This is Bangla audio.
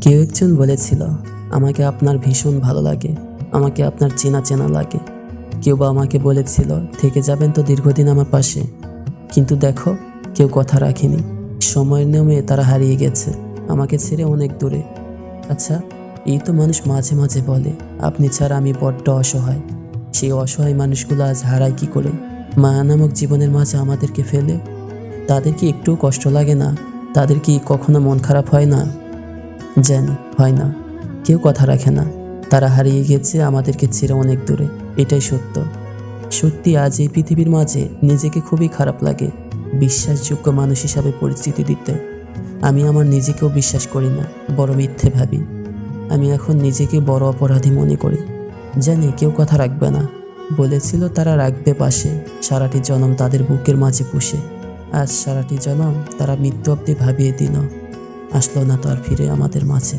কেউ একজন বলেছিল, আমাকে আপনার ভীষণ ভালো লাগে, আমাকে আপনার চেনা চেনা লাগে। কেউ বা আমাকে বলেছিল, থেকে যাবেন তো দীর্ঘদিন আমার পাশে। কিন্তু দেখো, কেউ কথা রাখেনি। সময়ের নিয়মে তারা হারিয়ে গেছে, আমাকে ছেড়ে অনেক দূরে। আচ্ছা, এই তো মানুষ মাঝে মাঝে বলে, আপনি ছাড়া আমি বড্ড অসহায়। সেই অসহায় মানুষগুলো আজ হারায় কি করে? মায়া নামক জীবনের মাঝে আমাদেরকে ফেলে। তাদের কি একটুও কষ্ট লাগে না? তাদের কি কখনো মন খারাপ হয় না? জানি, হয় না। কেউ কথা রাখে না। তারা হারিয়ে গেছে আমাদেরকে ছেড়ে অনেক দূরে। এটাই সত্য। সত্যি আজ এই পৃথিবীর মাঝে নিজেকে খুবই খারাপ লাগে বিশ্বাসযোগ্য মানুষ হিসাবে পরিচিতি দিতে। আমি আমার নিজেকেও বিশ্বাস করি না, বড় মিথ্যে ভাবি। আমি এখন নিজেকে বড় অপরাধী মনে করি। জানি কেউ কথা রাখবে না, বলেছিল তারা রাখবে পাশে, সারাটি জনম তাদের বুকের মাঝে পুষে। আজ সারাটি জনম তারা মৃত্যু অব্দি ভাবিয়ে দিল, আসলো না তো আর ফিরে আমাদের মাঝে।